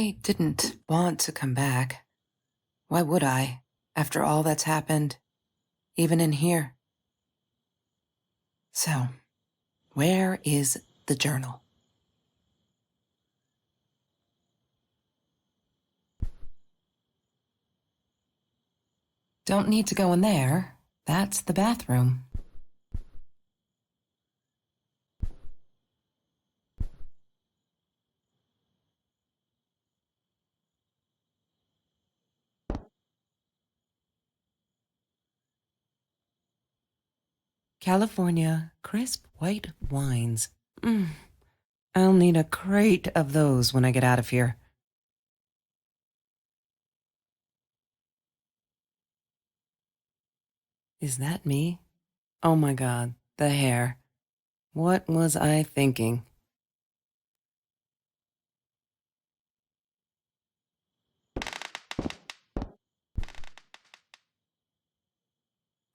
I didn't want to come back. Why would I, after all that's happened, even in here? So, where is the journal? Don't need to go in there. That's the bathroom. California crisp white wines. I'll need a crate of those when I get out of here. Is that me? Oh my God, the hair. What was I thinking?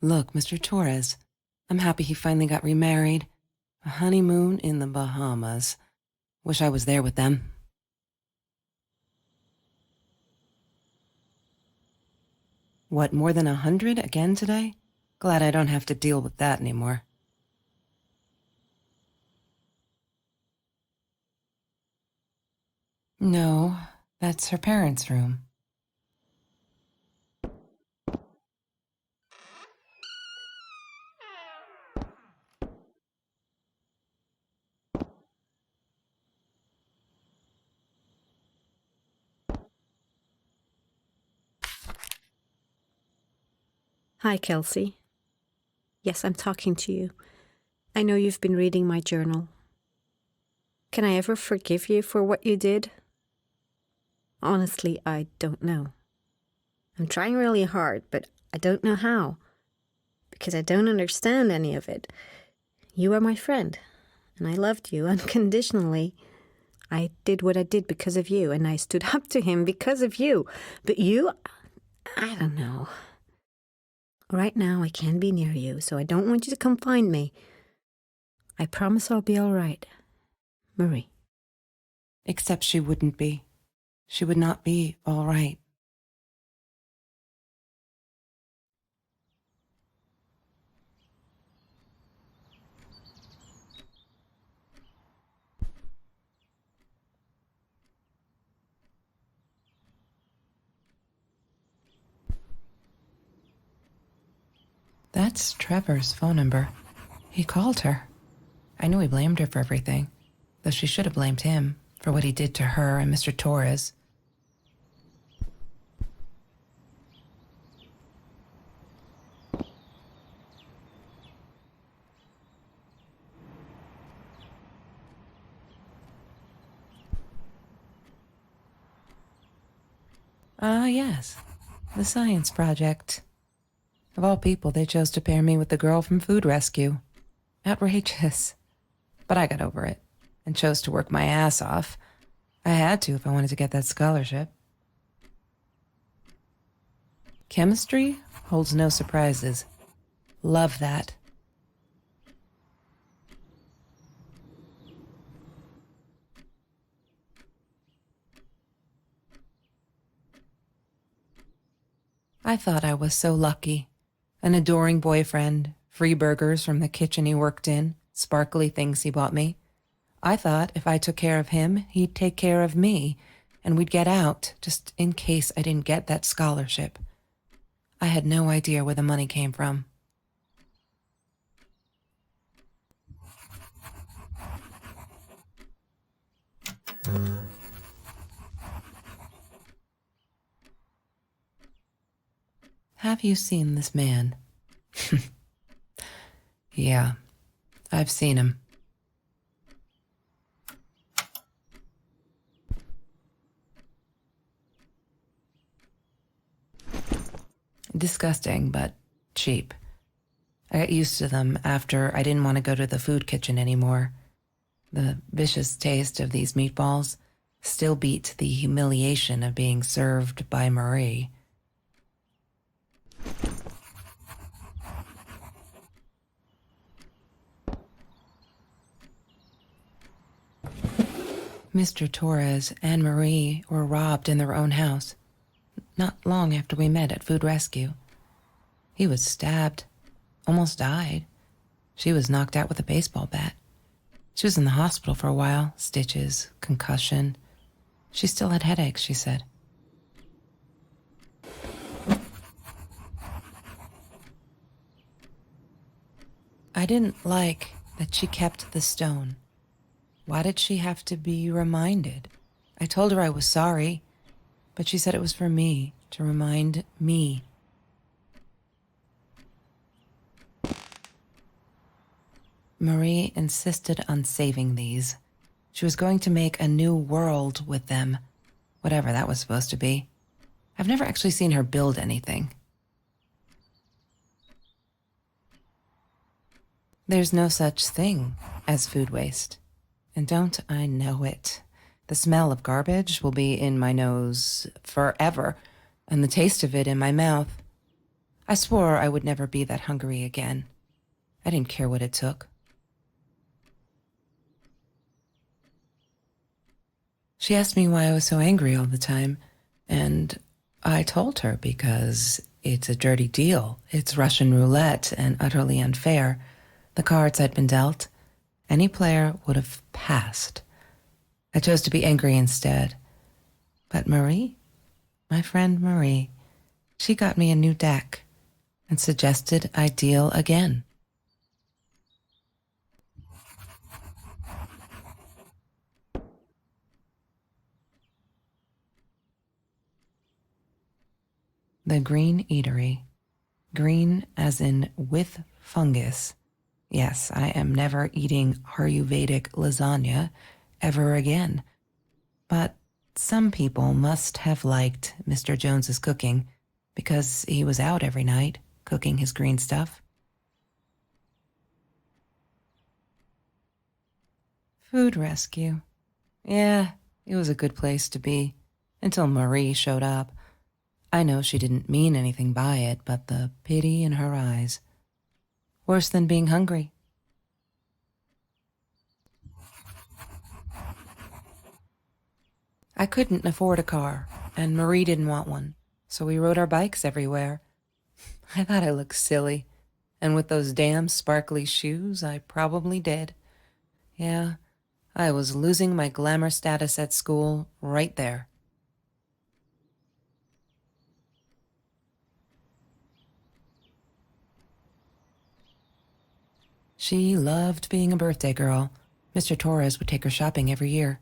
Look, Mr. Torres, I'm happy he finally got remarried. A honeymoon in the Bahamas. Wish I was there with them. What, more than 100 again today? Glad I don't have to deal with that anymore. No, that's her parents' room. Hi, Kelsey. Yes, I'm talking to you. I know you've been reading my journal. Can I ever forgive you for what you did? Honestly, I don't know. I'm trying really hard, but I don't know how. Because I don't understand any of it. You are my friend, and I loved you unconditionally. I did what I did because of you, and I stood up to him because of you. But you, I don't know. Right now, I can't be near you, so I don't want you to come find me. I promise I'll be all right. Marie. Except she wouldn't be. She would not be all right. That's Trevor's phone number. He called her. I knew he blamed her for everything, though she should have blamed him for what he did to her and Mr. Torres. Yes, the science project. Of all people, they chose to pair me with the girl from Food Rescue. Outrageous. But I got over it and chose to work my ass off. I had to if I wanted to get that scholarship. Chemistry holds no surprises. Love that. I thought I was so lucky. An adoring boyfriend, free burgers from the kitchen he worked in, sparkly things he bought me. I thought if I took care of him, he'd take care of me, and we'd get out, just in case I didn't get that scholarship. I had no idea where the money came from. Have you seen this man? Yeah, I've seen him. Disgusting, but cheap. I got used to them after I didn't want to go to the food kitchen anymore. The vicious taste of these meatballs still beat the humiliation of being served by Marie. Mr. Torres and Marie were robbed in their own house, not long after we met at Food Rescue. He was stabbed, almost died. She was knocked out with a baseball bat. She was in the hospital for a while, stitches, concussion. She still had headaches, she said. I didn't like that she kept the stone. Why did she have to be reminded? I told her I was sorry, but she said it was for me, to remind me. Marie insisted on saving these. She was going to make a new world with them, whatever that was supposed to be. I've never actually seen her build anything. There's no such thing as food waste. And don't I know it? The smell of garbage will be in my nose forever, and the taste of it in my mouth. I swore I would never be that hungry again. I didn't care what it took. She asked me why I was so angry all the time, and I told her because it's a dirty deal. It's Russian roulette and utterly unfair. The cards I'd been dealt, any player would have passed. I chose to be angry instead. But Marie, my friend Marie, she got me a new deck and suggested I deal again. The Green Eatery. Green as in with fungus. Yes, I am never eating Ayurvedic lasagna ever again. But some people must have liked Mr. Jones's cooking because he was out every night cooking his green stuff. Food rescue. Yeah, it was a good place to be until Marie showed up. I know she didn't mean anything by it, but the pity in her eyes. Worse than being hungry. I couldn't afford a car, and Marie didn't want one, so we rode our bikes everywhere. I thought I looked silly, and with those damn sparkly shoes, I probably did. Yeah, I was losing my glamour status at school right there. She loved being a birthday girl. Mr. Torres would take her shopping every year.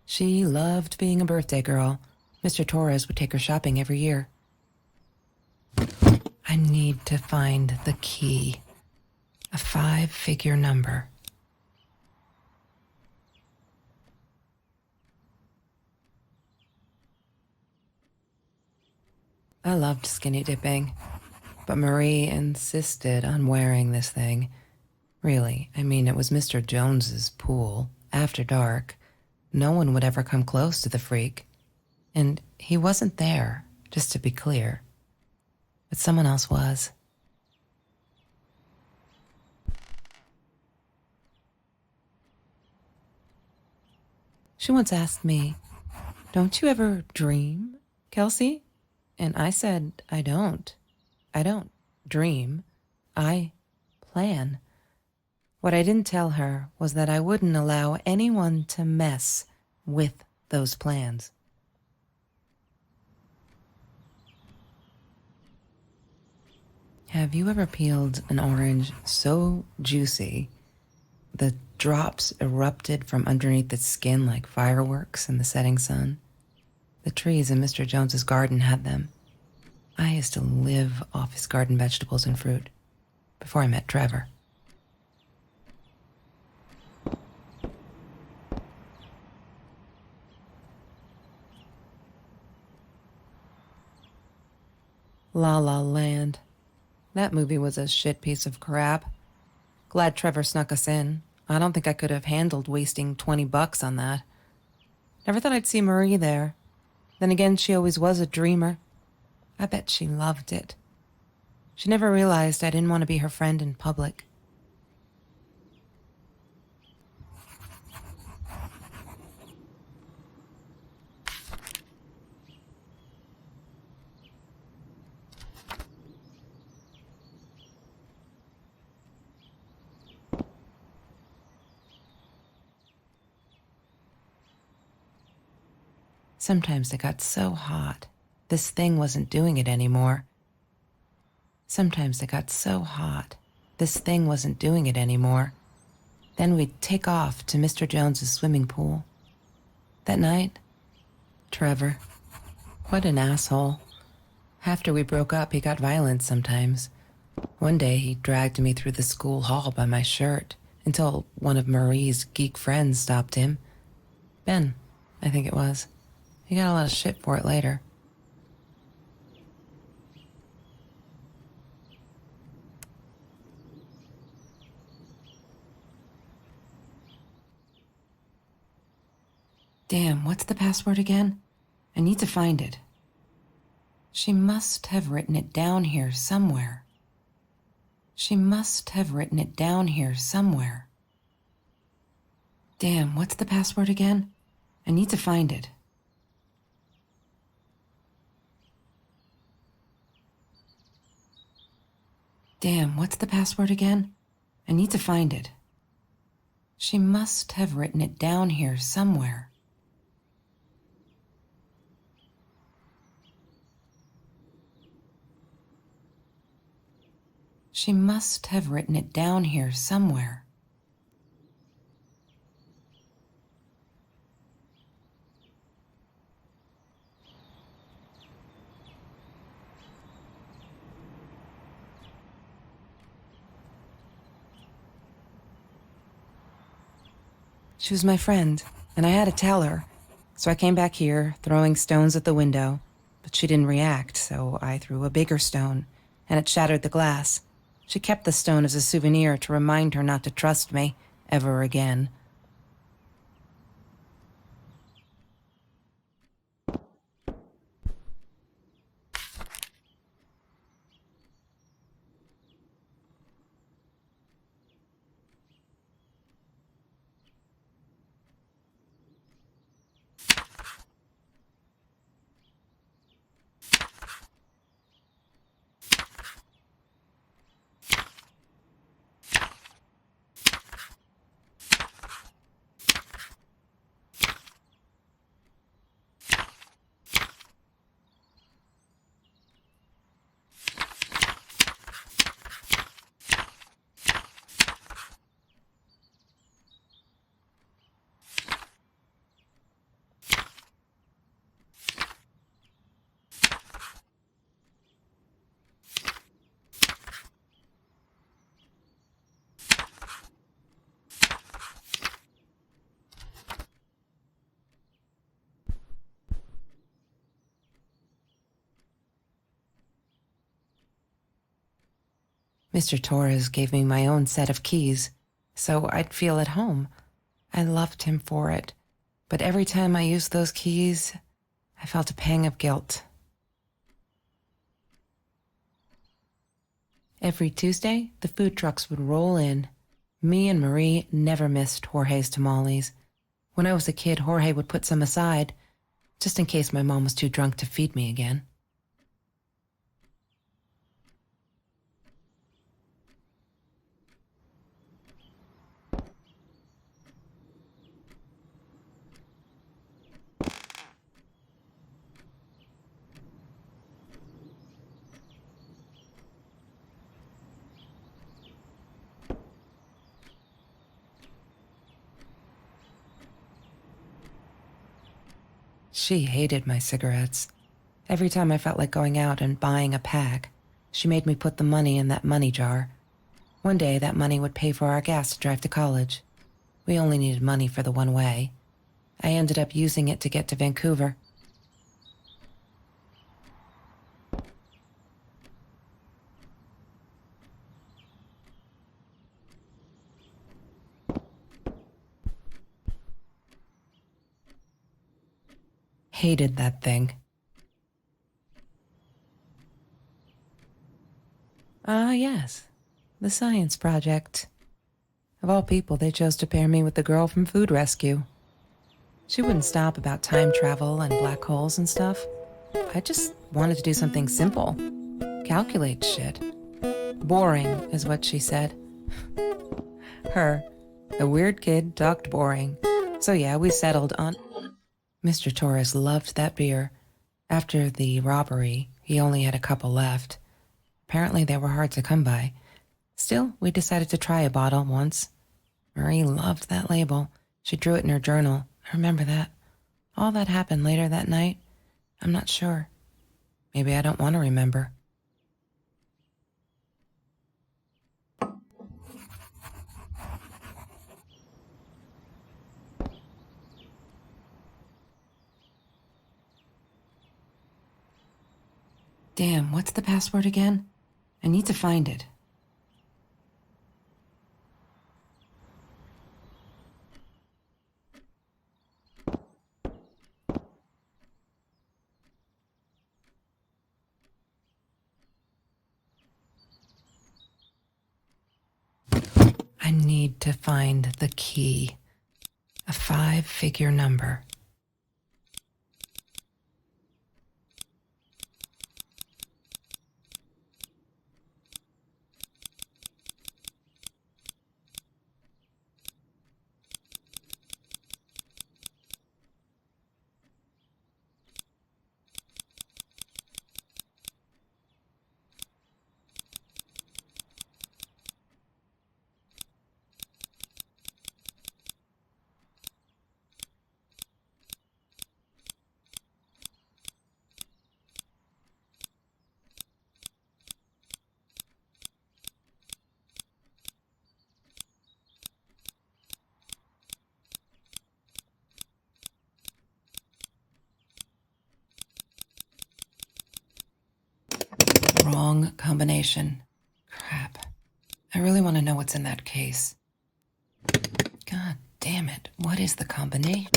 She loved being a birthday girl. Mr. Torres would take her shopping every year. I need to find the key. A 5-figure number. I loved skinny dipping, but Marie insisted on wearing this thing. Really, I mean, it was Mr. Jones's pool, after dark. No one would ever come close to the freak. And he wasn't there, just to be clear. But someone else was. She once asked me, "Don't you ever dream, Kelsey?" And I said, I don't. I don't dream. I plan. What I didn't tell her was that I wouldn't allow anyone to mess with those plans. Have you ever peeled an orange so juicy the drops erupted from underneath its skin like fireworks in the setting sun? The trees in Mr. Jones's garden had them. I used to live off his garden vegetables and fruit before I met Trevor. La La Land. That movie was a shit piece of crap. Glad Trevor snuck us in. I don't think I could have handled wasting $20 on that. Never thought I'd see Marie there. Then again, she always was a dreamer. I bet she loved it. She never realized I didn't want to be her friend in public. Sometimes it got so hot, this thing wasn't doing it anymore. Sometimes it got so hot, this thing wasn't doing it anymore. Then we'd take off to Mr. Jones's swimming pool. That night, Trevor, what an asshole. After we broke up, he got violent sometimes. One day, he dragged me through the school hall by my shirt until one of Marie's geek friends stopped him. Ben, I think it was. He got a lot of shit for it later. Damn, what's the password again? I need to find it. She must have written it down here somewhere. She must have written it down here somewhere. Damn, what's the password again? I need to find it. Damn, what's the password again? I need to find it. She must have written it down here somewhere. She must have written it down here somewhere. She was my friend, and I had to tell her. So I came back here, throwing stones at the window, but she didn't react, so I threw a bigger stone, and it shattered the glass. She kept the stone as a souvenir to remind her not to trust me ever again. Mr. Torres gave me my own set of keys, so I'd feel at home. I loved him for it, but every time I used those keys, I felt a pang of guilt. Every Tuesday, the food trucks would roll in. Me and Marie never missed Jorge's tamales. When I was a kid, Jorge would put some aside, just in case my mom was too drunk to feed me again. She hated my cigarettes. Every time I felt like going out and buying a pack, she made me put the money in that money jar. One day, that money would pay for our gas to drive to college. We only needed money for the one way. I ended up using it to get to Vancouver. Hated that thing. Ah, yes. The science project. Of all people, they chose to pair me with the girl from Food Rescue. She wouldn't stop about time travel and black holes and stuff. I just wanted to do something simple. Calculate shit. Boring, is what she said. Her, the weird kid, talked boring. So yeah, we settled on... Mr. Torres loved that beer. After the robbery, he only had a couple left. Apparently they were hard to come by. Still, we decided to try a bottle once. Marie loved that label. She drew it in her journal. I remember that. All that happened later that night, I'm not sure. Maybe I don't want to remember. Damn, what's the password again? I need to find it. I need to find the key. A 5-figure number. Wrong combination. Crap. I really want to know what's in that case. God damn it. What is the combination?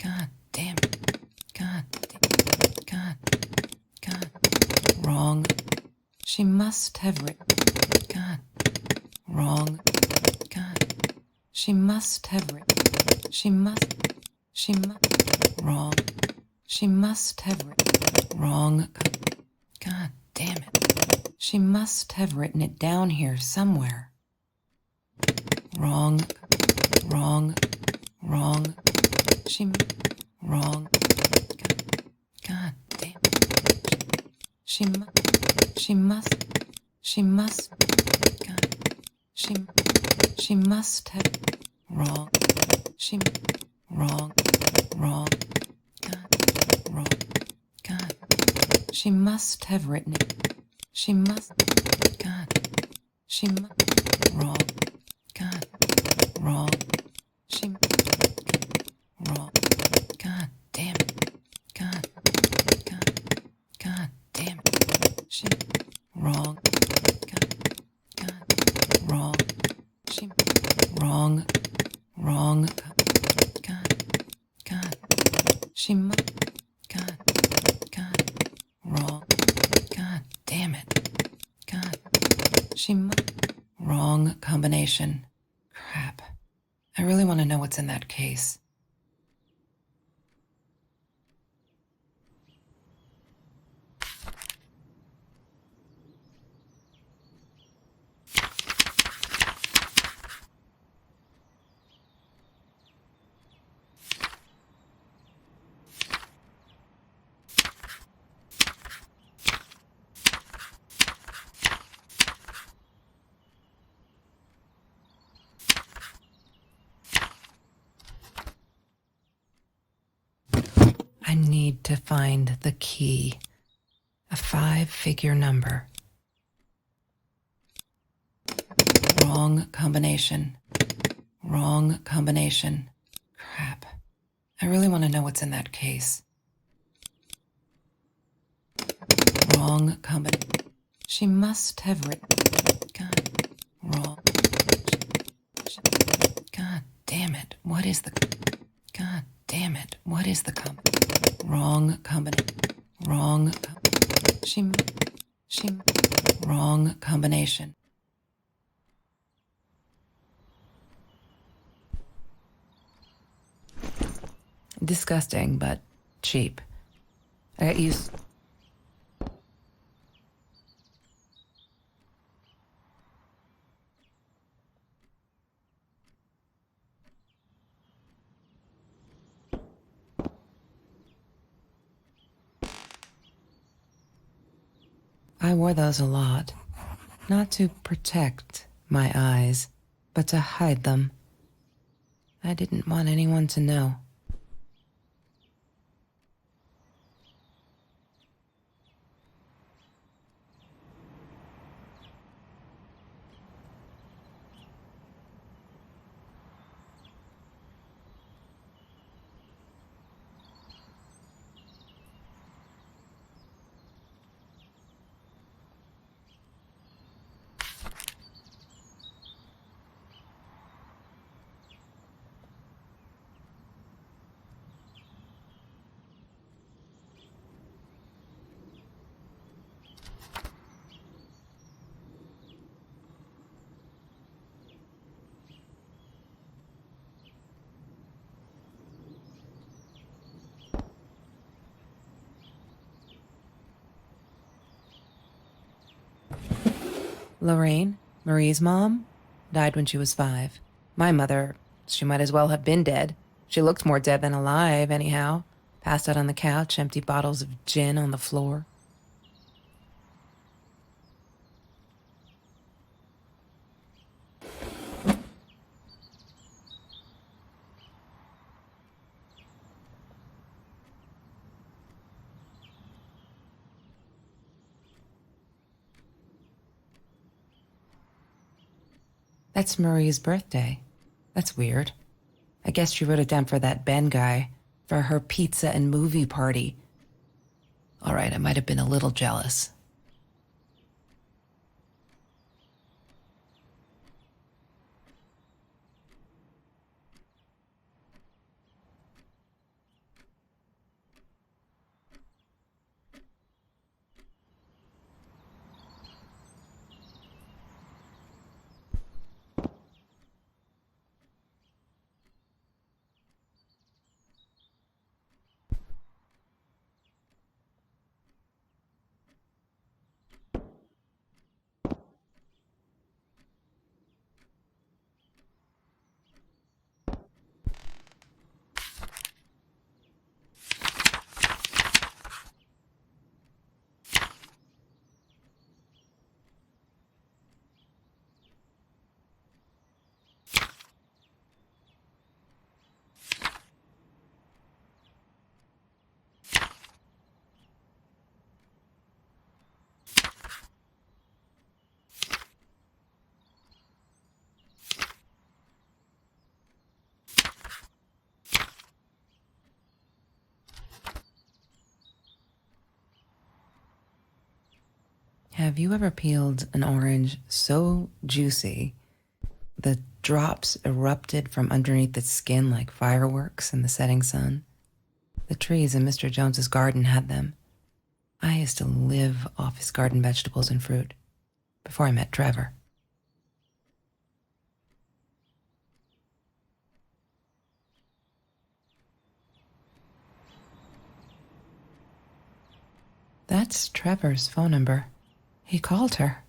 God damn it. God. Wrong. She must have written. God. Wrong. God. She must have written. She must. Wrong. She must have written. Wrong. God damn it. She must have written it down here somewhere. Wrong. She. Wrong. God damn it. She must. God. She must have. Wrong. She. Wrong. God. She must have written it. She must. God. She must. Wrong. God. Wrong. She. Wrong. God damn it. God damn it. She. Wrong. God. Wrong. She. Wrong. God. She must. God. Wrong. God damn it. God. She must. Wrong combination. Crap. I really want to know what's in that case. I need to find the key. A 5-figure number. Wrong combination. Crap. I really want to know what's in that case. Wrong combination. She must have written. God. Wrong. God damn it. What is the. God damn it. What is the wrong combination? Wrong. She. Wrong combination. Disgusting, but cheap. I got used. I wore those a lot, not to protect my eyes, but to hide them. I didn't want anyone to know. Lorraine, Marie's mom, died when she was 5. My mother, she might as well have been dead. She looked more dead than alive, anyhow. Passed out on the couch, empty bottles of gin on the floor. That's Marie's birthday. That's weird. I guess she wrote it down for that Ben guy, for her pizza and movie party. All right, I might have been a little jealous. Have you ever peeled an orange so juicy the drops erupted from underneath its skin like fireworks in the setting sun? The trees in Mr. Jones's garden had them. I used to live off his garden vegetables and fruit before I met Trevor. That's Trevor's phone number. He called her.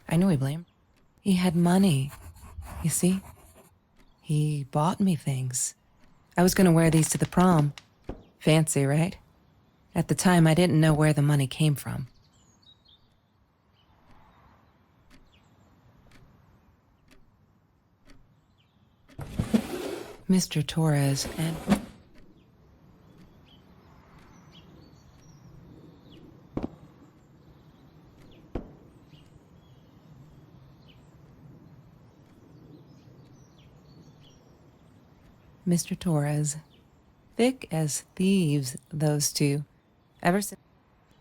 I knew he blamed. He had money. You see? He bought me things. I was going to wear these to the prom. Fancy, right? At the time, I didn't know where the money came from. Mr. Torres and... Mr. Torres. Thick as thieves, those two. Ever since...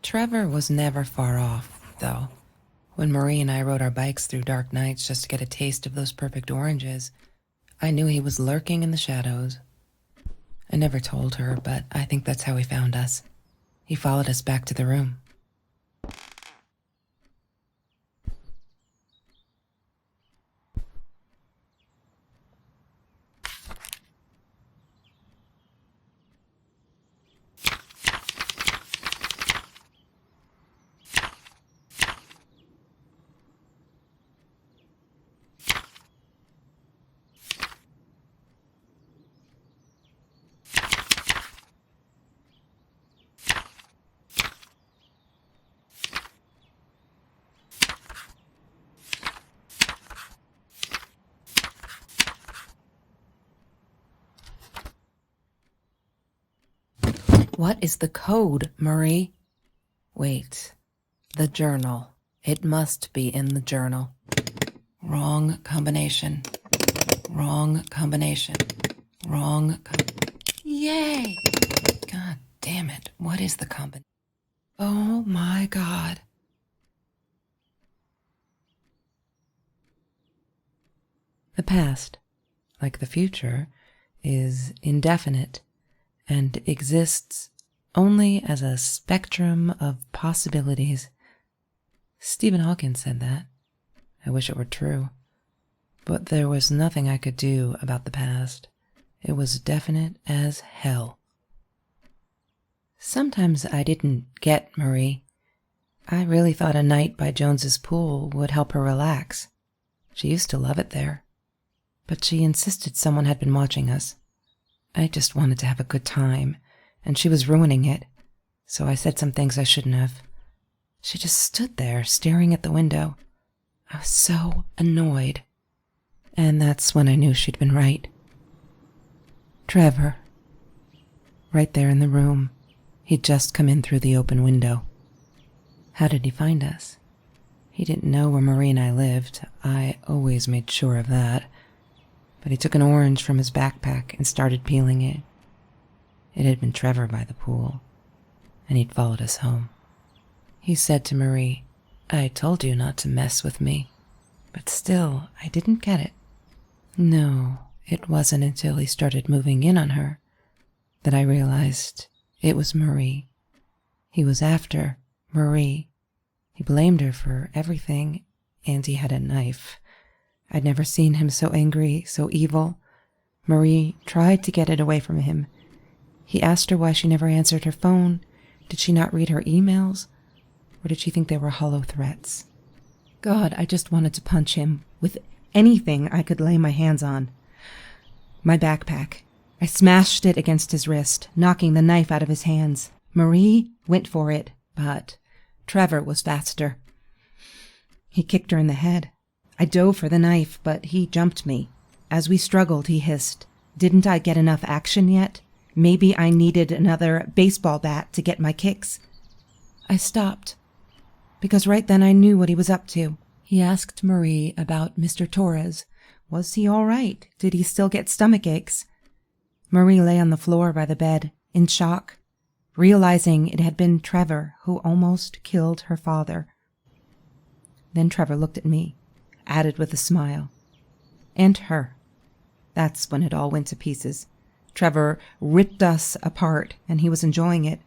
Trevor was never far off, though. When Marie and I rode our bikes through dark nights just to get a taste of those perfect oranges, I knew he was lurking in the shadows. I never told her, but I think that's how he found us. He followed us back to the room. What is the code, Marie? Wait. The journal. It must be in the journal. Wrong combination. Wrong combination. Yay! God damn it. What is the combination? Oh my God. The past, like the future, is indefinite and exists only as a spectrum of possibilities. Stephen Hawking said that. I wish it were true. But there was nothing I could do about the past. It was definite as hell. Sometimes I didn't get Marie. I really thought a night by Jones's pool would help her relax. She used to love it there. But she insisted someone had been watching us. I just wanted to have a good time, and she was ruining it, so I said some things I shouldn't have. She just stood there, staring at the window. I was so annoyed. And that's when I knew she'd been right. Trevor. Right there in the room. He'd just come in through the open window. How did he find us? He didn't know where Marie and I lived. I always made sure of that. But he took an orange from his backpack and started peeling it. It had been Trevor by the pool, and he'd followed us home. He said to Marie, "I told you not to mess with me." But still, I didn't get it. No, it wasn't until he started moving in on her that I realized it was Marie. He was after Marie. He blamed her for everything, and he had a knife. I'd never seen him so angry, so evil. Marie tried to get it away from him. He asked her why she never answered her phone. Did she not read her emails? Or did she think they were hollow threats? God, I just wanted to punch him with anything I could lay my hands on. My backpack. I smashed it against his wrist, knocking the knife out of his hands. Marie went for it, but Trevor was faster. He kicked her in the head. I dove for the knife, but he jumped me. As we struggled, he hissed, "Didn't I get enough action yet? Maybe I needed another baseball bat to get my kicks." I stopped, because right then I knew what he was up to. He asked Marie about Mr. Torres. Was he all right? Did he still get stomach aches? Marie lay on the floor by the bed, in shock, realizing it had been Trevor who almost killed her father. Then Trevor looked at me, added with a smile, "And her." That's when it all went to pieces. Trevor ripped us apart, and he was enjoying it.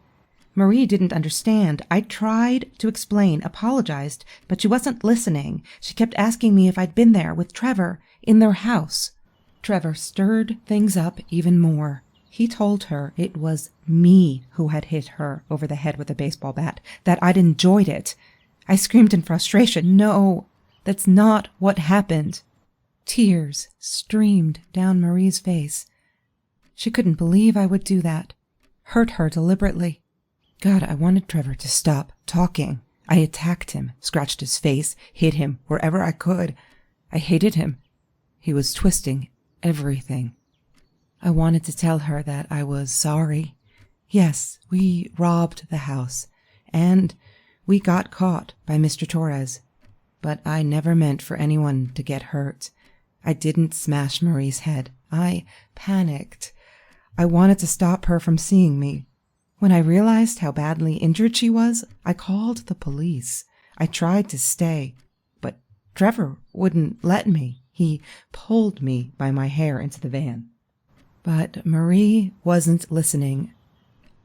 Marie didn't understand. I tried to explain, apologized, but she wasn't listening. She kept asking me if I'd been there with Trevor in their house. Trevor stirred things up even more. He told her it was me who had hit her over the head with a baseball bat, that I'd enjoyed it. I screamed in frustration, "No, that's not what happened." Tears streamed down Marie's face. She couldn't believe I would do that, hurt her deliberately. God, I wanted Trevor to stop talking. I attacked him, scratched his face, hit him wherever I could. I hated him. He was twisting everything. I wanted to tell her that I was sorry. Yes, we robbed the house, and we got caught by Mr. Torres. But I never meant for anyone to get hurt. I didn't smash Marie's head. I panicked. I wanted to stop her from seeing me. When I realized how badly injured she was, I called the police. I tried to stay, but Trevor wouldn't let me. He pulled me by my hair into the van. But Marie wasn't listening.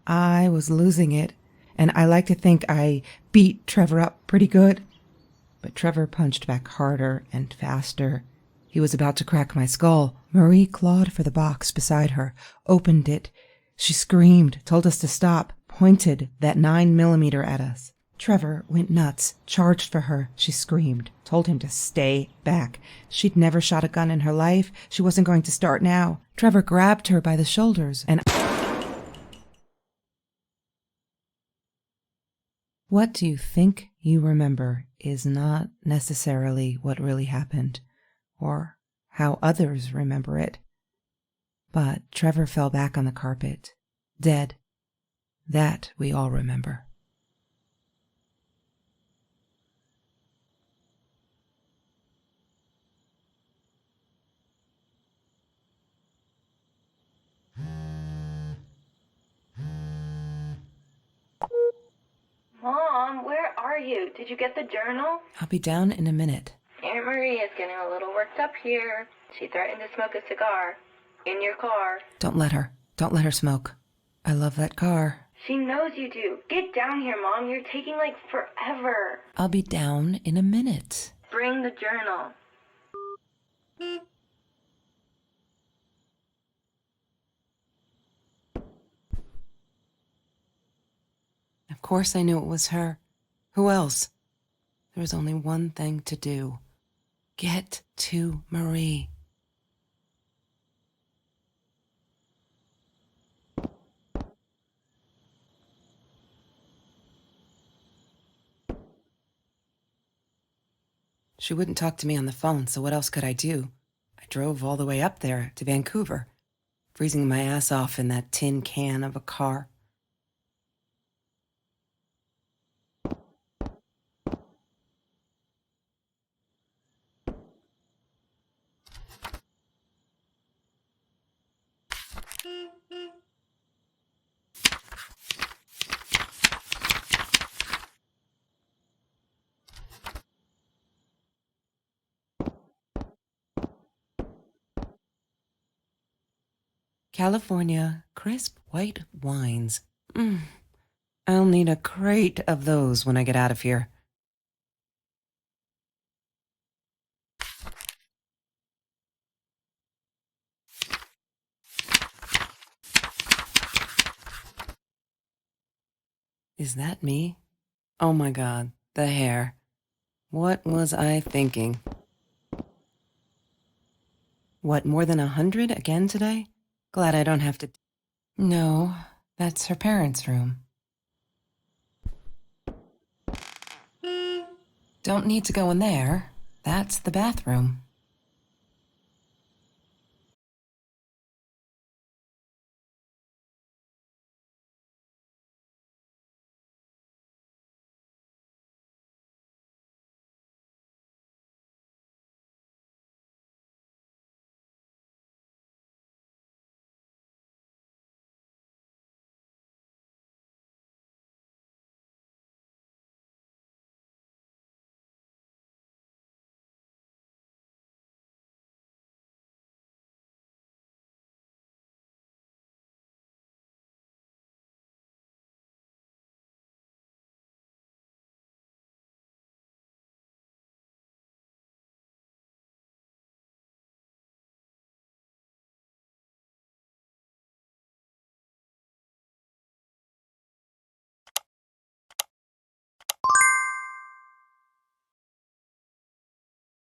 I was losing it, and I like to think I beat Trevor up pretty good. But Trevor punched back harder and faster. He was about to crack my skull. Marie clawed for the box beside her, opened it. She screamed, told us to stop, pointed that 9mm at us. Trevor went nuts, charged for her. She screamed, told him to stay back. She'd never shot a gun in her life. She wasn't going to start now. Trevor grabbed her by the shoulders and... What do you think you remember is not necessarily what really happened, or how others remember it. But Trevor fell back on the carpet, dead. That we all remember. Mom, where are you? Did you get the journal? I'll be down in a minute. Aunt Marie is getting a little worked up here. She threatened to smoke a cigar. In your car. Don't let her. Don't let her smoke. I love that car. She knows you do. Get down here, Mom. You're taking like forever. I'll be down in a minute. Bring the journal. Of course I knew it was her. Who else? There was only one thing to do. Get to Marie. She wouldn't talk to me on the phone, so what else could I do? I drove all the way up there to Vancouver, freezing my ass off in that tin can of a car. California crisp white wines. I'll need a crate of those when I get out of here. Is that me? Oh my God, the hair. What was I thinking? What, more than 100 again today? Glad I don't have to... No, that's her parents' room. Don't need to go in there. That's the bathroom.